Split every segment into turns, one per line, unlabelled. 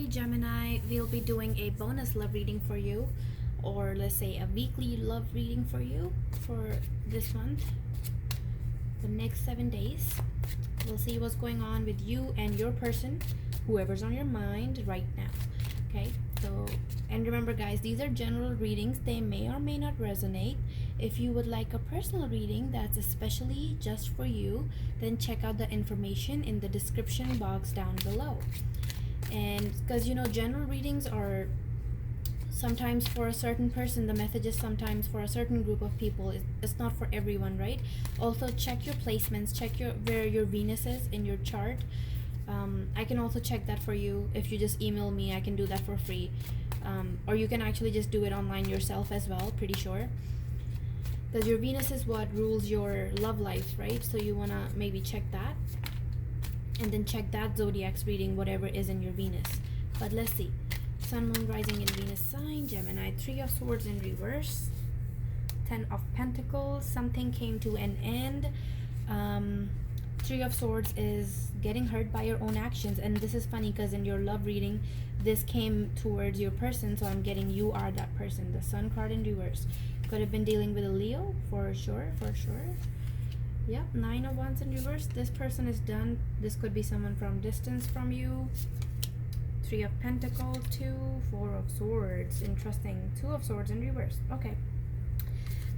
Today, Gemini, we'll be doing a bonus love reading for you, or let's say a weekly love reading for you for this month, the next 7 days. We'll see what's going on with you and your person, whoever's on your mind right now. Okay, so, and remember, guys, these are general readings, they may or may not resonate. If you would like a personal reading that's especially just for you, then check out the information in the description box down below. And because general readings are sometimes for a certain person, the message is sometimes for a certain group of people, it's not for everyone, right? Also, check your placements, check where your Venus is in your chart. I can also check that for you. If you just email me, I can do that for free. Or you can actually just do it online yourself as well, pretty sure, because your Venus is what rules your love life, right? So you want to maybe check that, and then check that zodiac's reading, whatever is in your Venus. But let's see. Sun, Moon, Rising in Venus sign, Gemini. 3 of Swords in reverse. 10 of Pentacles. Something came to an end. 3 of Swords is getting hurt by your own actions. And this is funny because in your love reading, this came towards your person. So I'm getting you are that person. The Sun card in reverse. Could have been dealing with a Leo, for sure, for sure. Yep, 9 of Wands in reverse. This person is done. This could be someone from distance from you. 3 of Pentacles, 2, 4 of Swords. Interesting. 2 of Swords in reverse. Okay.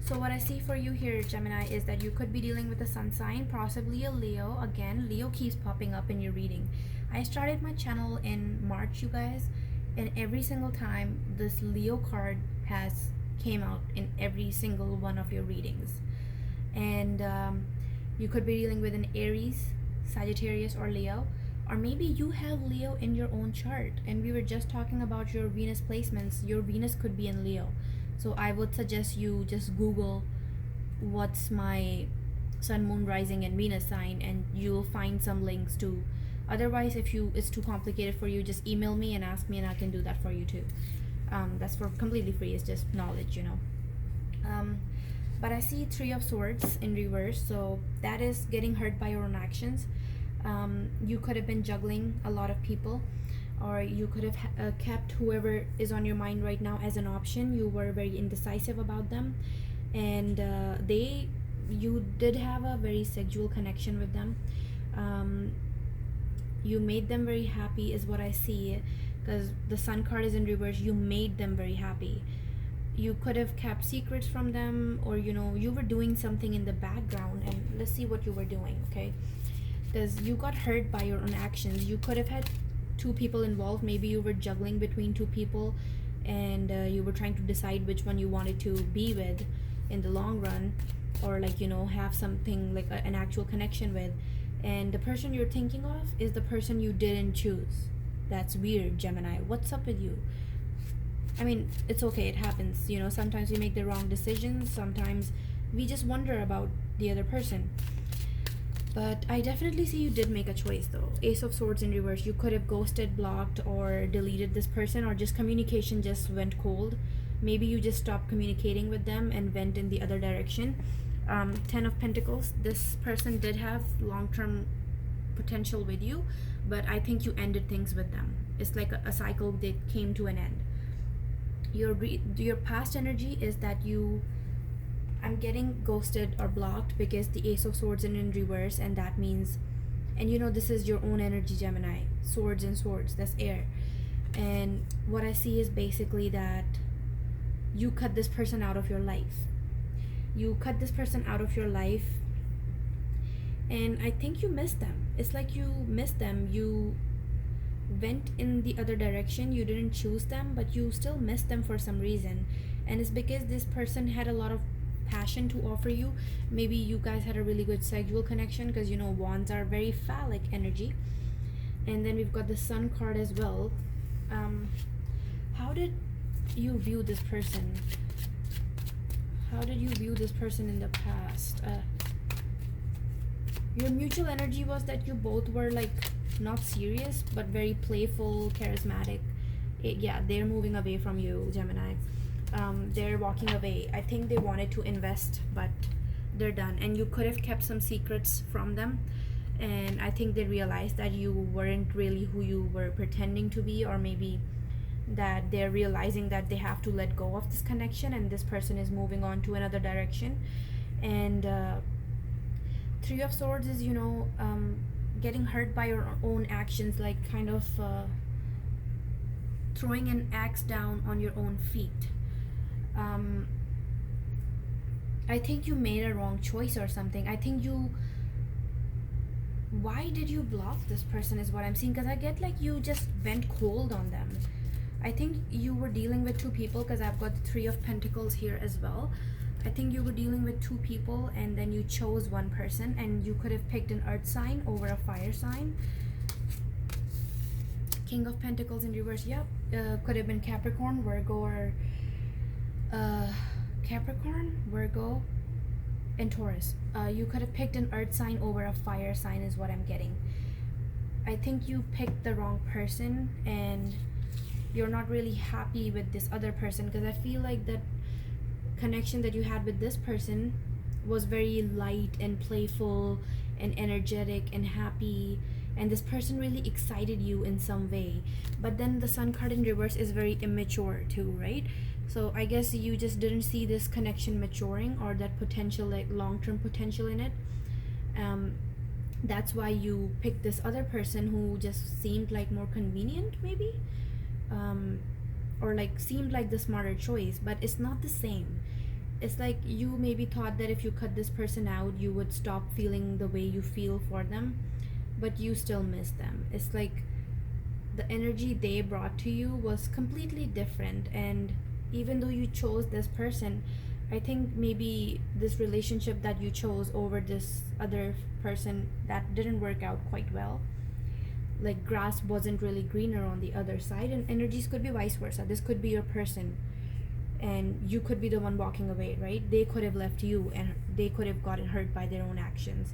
So what I see for you here, Gemini, is that you could be dealing with a sun sign, possibly a Leo. Again, Leo keeps popping up in your reading. I started my channel in March, you guys, and every single time this Leo card has came out in every single one of your readings. And you could be dealing with an Aries, Sagittarius, or Leo. Or maybe you have Leo in your own chart. And we were just talking about your Venus placements. Your Venus could be in Leo. So I would suggest you just Google what's my Sun, Moon, Rising, and Venus sign, and you'll find some links to. Otherwise, if it's too complicated for you, just email me and ask me, and I can do that for you too. That's for completely free. It's just knowledge, But I see 3 of Swords in reverse, so that is getting hurt by your own actions. You could have been juggling a lot of people, or you could have kept whoever is on your mind right now as an option. You were very indecisive about them, and you did have a very sexual connection with them. You made them very happy is what I see, because the Sun card is in reverse. You made them very happy. You could have kept secrets from them, or you were doing something in the background, and let's see what you were doing. Okay, because you got hurt by your own actions. You could have had 2 people involved. Maybe you were juggling between 2 people, and you were trying to decide which one you wanted to be with in the long run, or have something like an actual connection with. And the person you're thinking of is the person you didn't choose. That's weird, Gemini. What's up with you? I mean, it's okay, it happens. Sometimes we make the wrong decisions. Sometimes we just wonder about the other person. But I definitely see you did make a choice, though. Ace of Swords in reverse. You could have ghosted, blocked, or deleted this person, or just communication just went cold. Maybe you just stopped communicating with them and went in the other direction. 10 of Pentacles. This person did have long-term potential with you, but I think you ended things with them. It's like a cycle that came to an end. Your past energy is that I'm getting ghosted or blocked because the Ace of Swords is in reverse, and that means, and this is your own energy, Gemini. Swords and swords, that's air. And what I see is basically that you cut this person out of your life. You cut this person out of your life, and I think you missed them. It's like you missed them. You went in the other direction. You didn't choose them, but you still missed them for some reason. And it's because this person had a lot of passion to offer you. Maybe you guys had a really good sexual connection, because wands are very phallic energy. And then we've got the Sun card as well. How did you view this person? How did you view this person in the past? Your mutual energy was that you both were not serious, but very playful, charismatic. Yeah, they're moving away from you, Gemini. They're walking away. I think they wanted to invest, but they're done. And you could have kept some secrets from them. And I think they realized that you weren't really who you were pretending to be, or maybe that they're realizing that they have to let go of this connection and this person is moving on to another direction. And Three of Swords is, getting hurt by your own actions, like kind of throwing an axe down on your own feet. um, I think you made a wrong choice or something. I think you Why did you block this person is what I'm seeing, because I get like you just went cold on them. I think you were dealing with two people, because I've got the Three of Pentacles here as well. I think you were dealing with two people and then you chose one person, and you could have picked an earth sign over a fire sign. King of Pentacles in reverse. Yep. Could have been Capricorn, Virgo, or Capricorn, Virgo, and Taurus. You could have picked an earth sign over a fire sign is what I'm getting. I think you picked the wrong person and you're not really happy with this other person, because I feel like that connection that you had with this person was very light and playful and energetic and happy, and this person really excited you in some way. But then the Sun card in reverse is very immature too, right? So I guess you just didn't see this connection maturing, or that potential, like long-term potential in it. That's why you picked this other person who just seemed like more convenient, maybe, or like seemed like the smarter choice, but it's not the same. It's like you maybe thought that if you cut this person out, you would stop feeling the way you feel for them, but you still miss them. It's like the energy they brought to you was completely different, and even though you chose this person, I think maybe this relationship that you chose over this other person, that didn't work out quite well. Like grass wasn't really greener on the other side, and energies could be vice versa. This could be your person and you could be the one walking away, right? They could have left you and they could have gotten hurt by their own actions.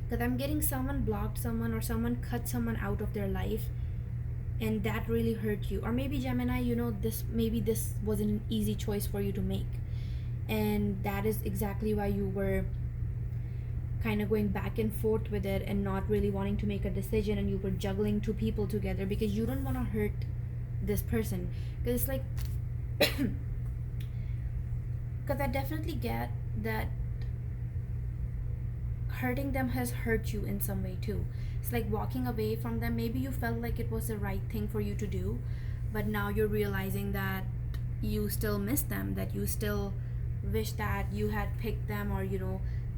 Because I'm getting someone blocked someone, or someone cut someone out of their life, and that really hurt you. Or maybe Gemini, this wasn't an easy choice for you to make, and that is exactly why you were kind of going back and forth with it and not really wanting to make a decision, and you were juggling two people together because you don't want to hurt this person. Because it's like because I definitely get that hurting them has hurt you in some way too. It's like walking away from them. Maybe you felt like it was the right thing for you to do, but now you're realizing that you still miss them, that you still wish that you had picked them, or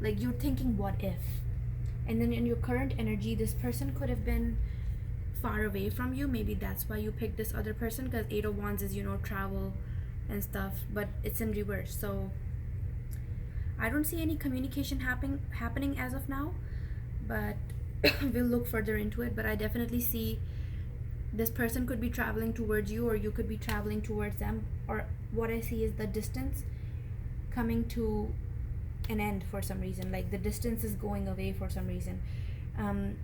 like you're thinking what if. And then in your current energy, this person could have been far away from you. Maybe that's why you picked this other person, because Eight of Wands is travel and stuff, but it's in reverse. So I don't see any communication happening as of now, but we'll look further into it. But I definitely see this person could be traveling towards you, or you could be traveling towards them, or what I see is the distance coming to an end for some reason. Like the distance is going away for some reason.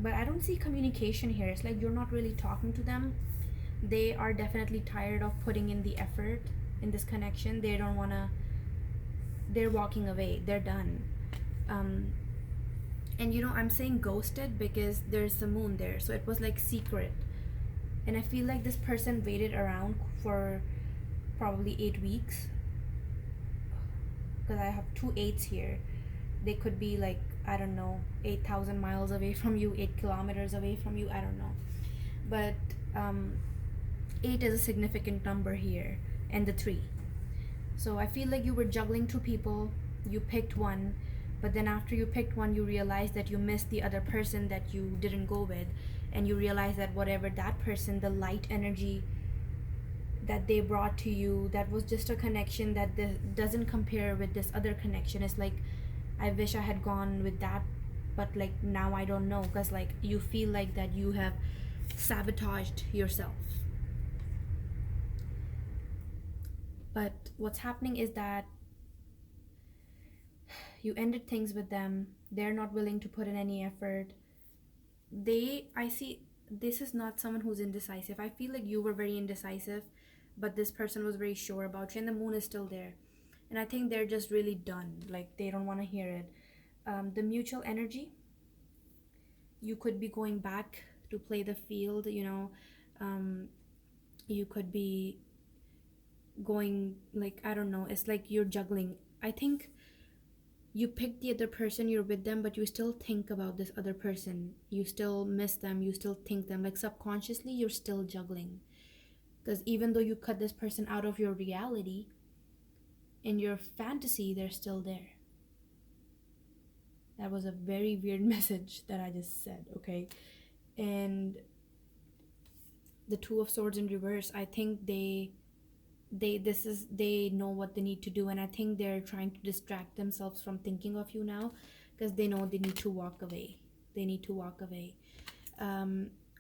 But I don't see communication here. It's like you're not really talking to them. They are definitely tired of putting in the effort in this connection. They don't want to, they're walking away, they're done. And I'm saying ghosted because there's the moon there, so it was like secret. And I feel like this person waited around for probably 8 weeks, because I have two eights here. They could be like, I don't know, 8,000 miles away from you, 8 kilometers away from you, I don't know. But 8 is a significant number here, and the 3. So I feel like you were juggling two people, you picked one, but then after you picked one, you realized that you missed the other person that you didn't go with, and you realized that whatever that person, the light energy that they brought to you, that was just a connection that doesn't compare with this other connection. It's like, I wish I had gone with that, but like now I don't know, because like you feel like that you have sabotaged yourself. But what's happening is that you ended things with them. They're not willing to put in any effort. I see this is not someone who's indecisive. I feel like you were very indecisive, but this person was very sure about you, and the moon is still there. And I think they're just really done. Like they don't want to hear it. The mutual energy. you could be going back to play the field, you know. You could be going, like, I don't know, it's like you're juggling. I think you pick the other person, you're with them, but you still think about this other person, you still miss them, you still think them, like subconsciously you're still juggling. Because even though you cut this person out of your reality, in your fantasy they're still there. That was a very weird message that I just said, okay? And the Two of Swords in reverse, I think they know what they need to do, and I think they're trying to distract themselves from thinking of you now, because they know they need to walk away. They need to walk away.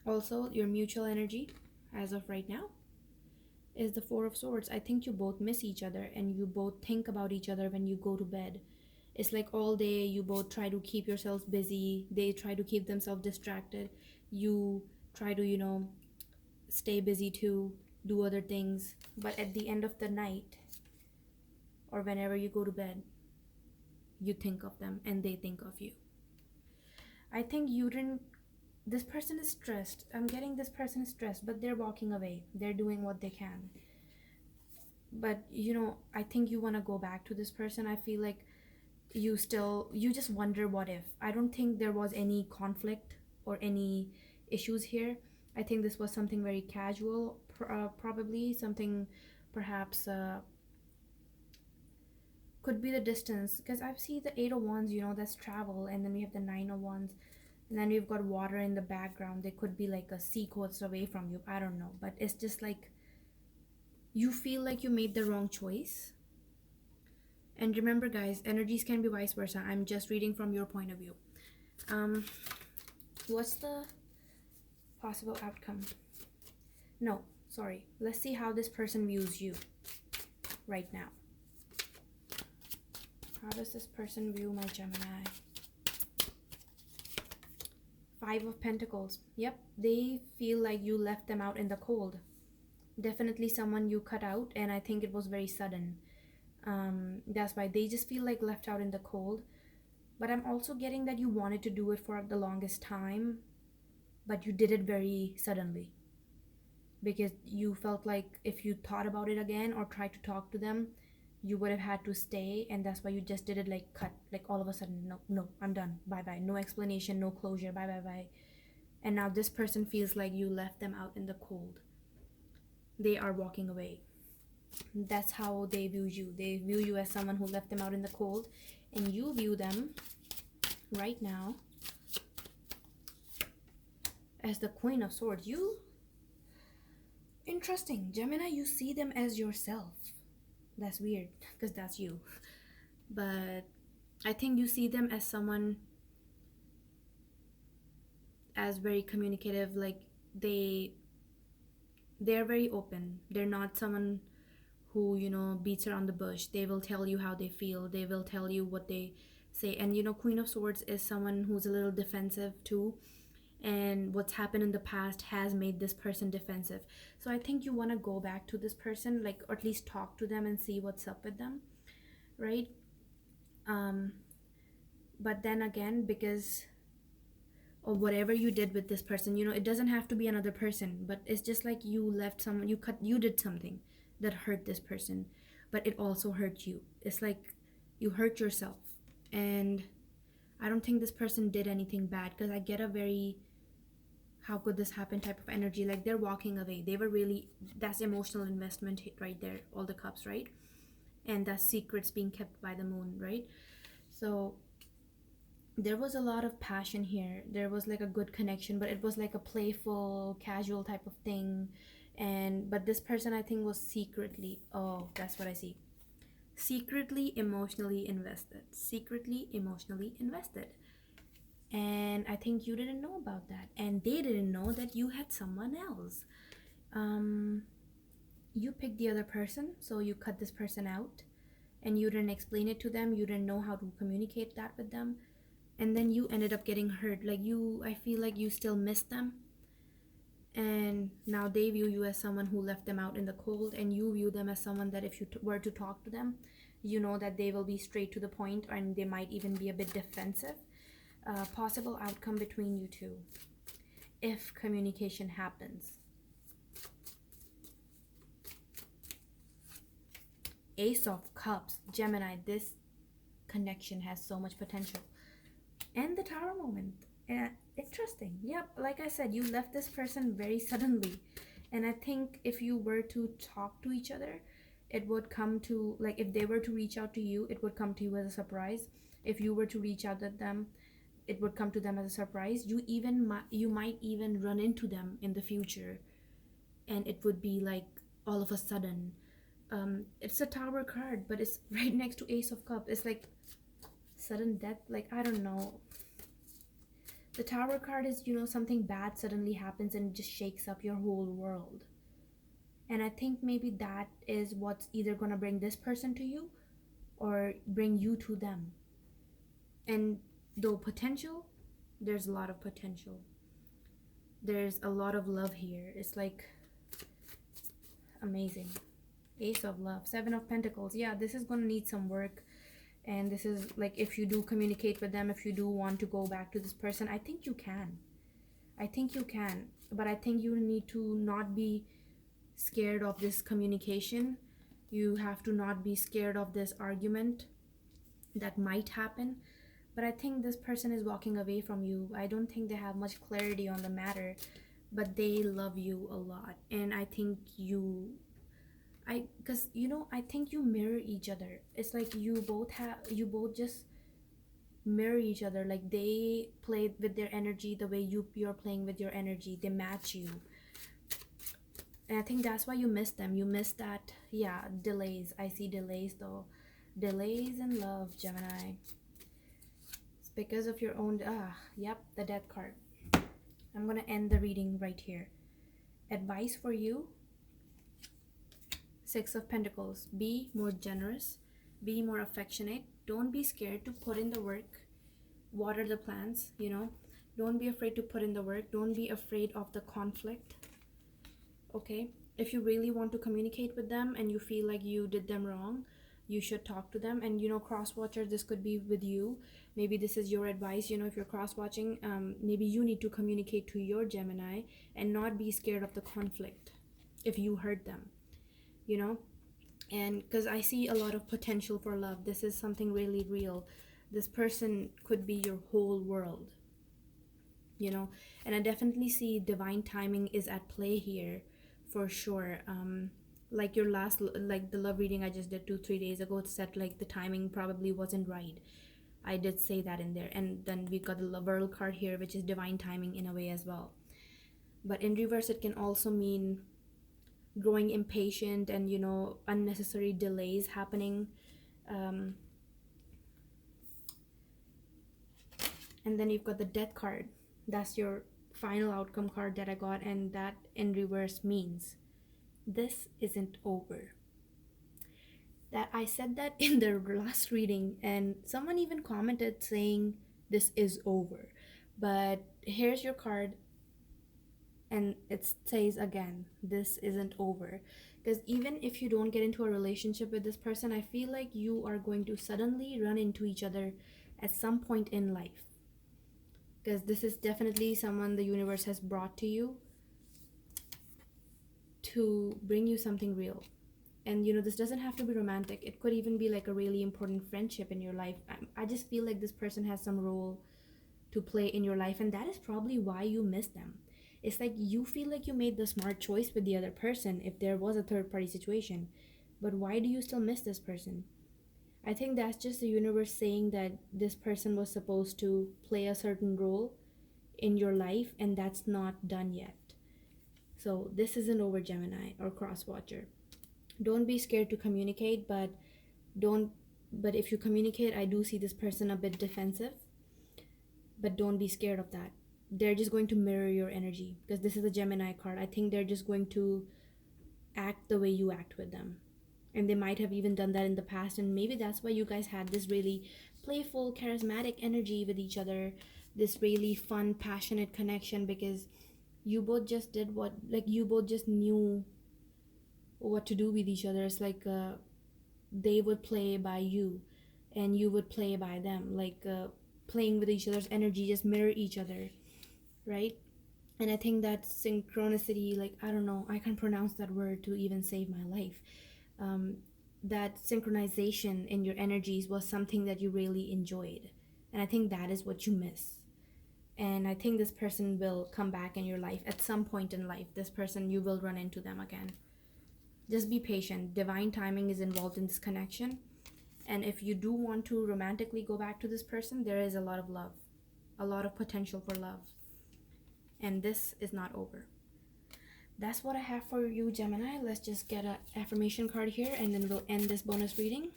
Also, your mutual energy as of right now is the Four of Swords. I think you both miss each other, and you both think about each other when you go to bed. It's like all day you both try to keep yourselves busy, they try to keep themselves distracted, you try to, you know, stay busy too, do other things, but at the end of the night or whenever you go to bed, you think of them and they think of you. I think you didn't. This person is stressed. I'm getting this person is stressed, but they're walking away. They're doing what they can. But you know, I think you want to go back to this person. I feel like you just wonder what if. I don't think there was any conflict or any issues here. I think this was something very casual, probably something, perhaps could be the distance, because I've seen the Eight of Wands, you know, that's travel, and then we have the Nine of Wands, and then we've got water in the background. They could be like a sea coast away from you, I don't know, but it's just like you feel like you made the wrong choice. And remember guys, energies can be vice versa. I'm just reading from your point of view. What's the possible outcome? No, sorry, let's see how this person views you right now. How does this person view my Gemini? Five of Pentacles. Yep, they feel like you left them out in the cold. Definitely someone you cut out, and I think it was very sudden. That's why they just feel like left out in the cold. But I'm also getting that you wanted to do it for the longest time, but you did it very suddenly, because you felt like if you thought about it again or tried to talk to them, you would have had to stay, and that's why you just did it like cut, like all of a sudden, no, I'm done, bye bye, no explanation, no closure, bye bye bye. And now this person feels like you left them out in the cold. They are walking away. That's how they view you. They view you as someone who left them out in the cold, and you view them right now as the Queen of Swords. You, interesting, Gemini, you see them as yourself. That's weird, because that's you. But I think you see them as someone as very communicative, like they're very open. They're not someone who, you know, beats around the bush. They will tell you how they feel. They will tell you what they say. And you know, Queen of Swords is someone who's a little defensive too, and what's happened in the past has made this person defensive. So I think you want to go back to this person, like, or at least talk to them and see what's up with them, right? But then again, because or whatever you did with this person, you know, it doesn't have to be another person, but it's just like you left someone, you did something that hurt this person, but it also hurt you. It's like you hurt yourself. And I don't think this person did anything bad, because I get a very how could this happen type of energy. Like they're walking away. They were really, that's emotional investment right there, all the cups, right? And that's secrets being kept by the moon, right? So there was a lot of passion here. There was like a good connection, but it was like a playful, casual type of thing. And but this person, I think, was secretly, oh, that's what I see, secretly emotionally invested. Secretly emotionally invested. And I think you didn't know about that, and they didn't know that you had someone else. You picked the other person, so you cut this person out, and you didn't explain it to them. You didn't know how to communicate that with them, and then you ended up getting hurt. Like you, I feel like you still miss them, and now they view you as someone who left them out in the cold, and you view them as someone that if you were to talk to them, you know that they will be straight to the point, and they might even be a bit defensive. Possible outcome between you two if communication happens. Ace of Cups, Gemini, this connection has so much potential. And the Tower moment. Interesting. Yep, like I said, you left this person very suddenly. And I think if you were to talk to each other, it would come to, like, if they were to reach out to you, it would come to you as a surprise. If you were to reach out at them, it would come to them as a surprise. You might even run into them in the future, and it would be like all of a sudden. It's a Tower card, but it's right next to Ace of Cups. It's like sudden death. Like, I don't know. The Tower card is, something bad suddenly happens and just shakes up your whole world. And I think maybe that is what's either going to bring this person to you or bring you to them. And though potential, there's a lot of potential. There's a lot of love here. It's like amazing. Ace of Love, Seven of Pentacles. Yeah, this is going to need some work. And this is like, if you do communicate with them, if you do want to go back to this person, I think you can. But I think you need to not be scared of this communication. You have to not be scared of this argument that might happen. But I think this person is walking away from you. I don't think they have much clarity on the matter, but they love you a lot. And I think I think you mirror each other. It's like you both just mirror each other. Like, they play with their energy the way you're playing with your energy. They match you. And I think that's why you miss them. You miss that, yeah, delays. I see delays though. Delays in love, Gemini. It's because of your own, yep, the Death card. I'm going to end the reading right here. Advice for you. Six of Pentacles. Be more generous. Be more affectionate. Don't be scared to put in the work. Water the plants, Don't be afraid to put in the work. Don't be afraid of the conflict. Okay? If you really want to communicate with them and you feel like you did them wrong, you should talk to them. And, cross-watcher, this could be with you. Maybe this is your advice, if you're cross-watching, maybe you need to communicate to your Gemini and not be scared of the conflict if you hurt them. And because I see a lot of potential for love. This is something really real. This person could be your whole world, and I definitely see divine timing is at play here for sure. Like the love reading I just did 2-3 days ago, it said like the timing probably wasn't right. I did say that in there. And then we got the World card here, which is divine timing in a way as well. But in reverse, it can also mean growing impatient and unnecessary delays happening. And then you've got the Death card. That's your final outcome card that I got, and that in reverse means this isn't over. That I said that in the last reading, and someone even commented saying this is over. But here's your card, and it says again, this isn't over. Because even if you don't get into a relationship with this person, I feel like you are going to suddenly run into each other at some point in life. Because this is definitely someone the universe has brought to you to bring you something real. And this doesn't have to be romantic. It could even be like a really important friendship in your life. I just feel like this person has some role to play in your life, and that is probably why you miss them. It's like you feel like you made the smart choice with the other person if there was a third party situation. But why do you still miss this person? I think that's just the universe saying that this person was supposed to play a certain role in your life, and that's not done yet. So this isn't over, Gemini or cross-watcher. Don't be scared to communicate, but if you communicate, I do see this person a bit defensive. But don't be scared of that. They're just going to mirror your energy, because this is a Gemini card. I think they're just going to act the way you act with them. And they might have even done that in the past, and maybe that's why you guys had this really playful, charismatic energy with each other, this really fun, passionate connection, because you both just you both just knew what to do with each other. It's like they would play by you and you would play by them. playing with each other's energy, just mirror each other, right? And I think that synchronicity, like, I don't know, I can't pronounce that word to even save my life. um, that synchronization in your energies was something that you really enjoyed, and I think that is what you miss. And I think this person will come back in your life at some point in life. This person, you will run into them again. Just be patient. Divine timing is involved in this connection. And if you do want to romantically go back to this person, there is a lot of love, a lot of potential for love. And this is not over. That's what I have for you, Gemini. Let's just get an affirmation card here, and then we'll end this bonus reading.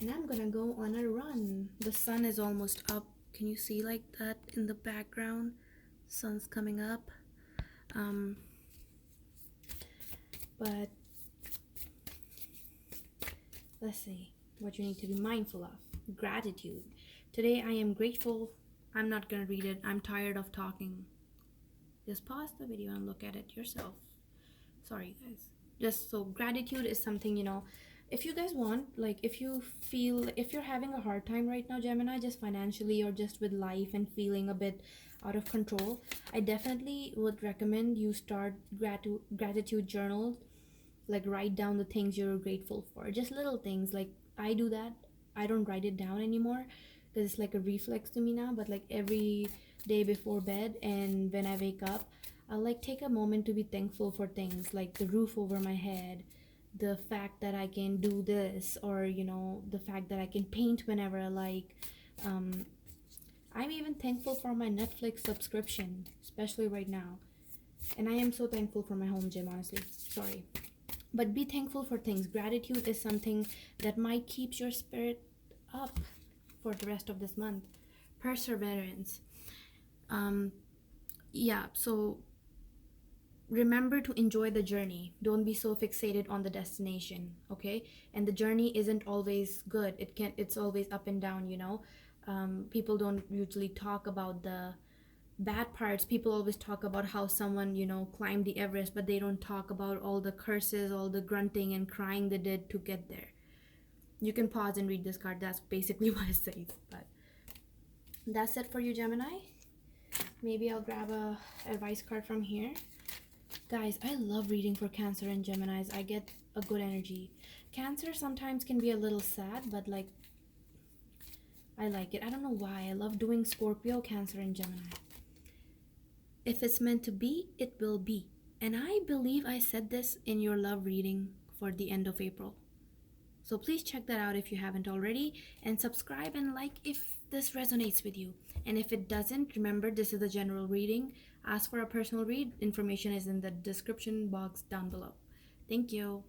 And I'm gonna go on a run. The sun is almost up. Can you see like that in the background? Sun's coming up. But let's see what you need to be mindful of. Gratitude. Today I am grateful. I'm not gonna read it. I'm tired of talking. Just pause the video and look at it yourself. Sorry, guys. Just so gratitude is something, if you guys want, like, if you feel, if you're having a hard time right now, Gemini, just financially or just with life and feeling a bit out of control, I definitely would recommend you start gratitude journal. Like, write down the things you're grateful for, just little things. Like, I do that. I don't write it down anymore because it's like a reflex to me now, but like every day before bed and when I wake up, I'll like take a moment to be thankful for things like the roof over my head, the fact that I can do this, or the fact that I can paint whenever I like. I'm even thankful for my Netflix subscription, especially right now. And I am so thankful for my home gym, honestly. Sorry. But be thankful for things. Gratitude is something that might keep your spirit up for the rest of this month. Perseverance. Yeah, so remember to enjoy the journey. Don't be so fixated on the destination, okay? And the journey isn't always good. It's always up and down, people don't usually talk about the bad parts. People always talk about how someone, climbed the Everest, but they don't talk about all the curses, all the grunting and crying they did to get there. You can pause and read this card. That's basically what it says. But that's it for you, Gemini. Maybe I'll grab a advice card from here. Guys, I love reading for Cancer and Geminis. I get a good energy. Cancer sometimes can be a little sad, but like, I like it. I don't know why. I love doing Scorpio, Cancer, and Gemini. If it's meant to be, it will be. And I believe I said this in your love reading for the end of April. So please check that out if you haven't already, and subscribe and like if this resonates with you. And if it doesn't, remember this is a general reading. Ask for a personal read. Information is in the description box down below. Thank you.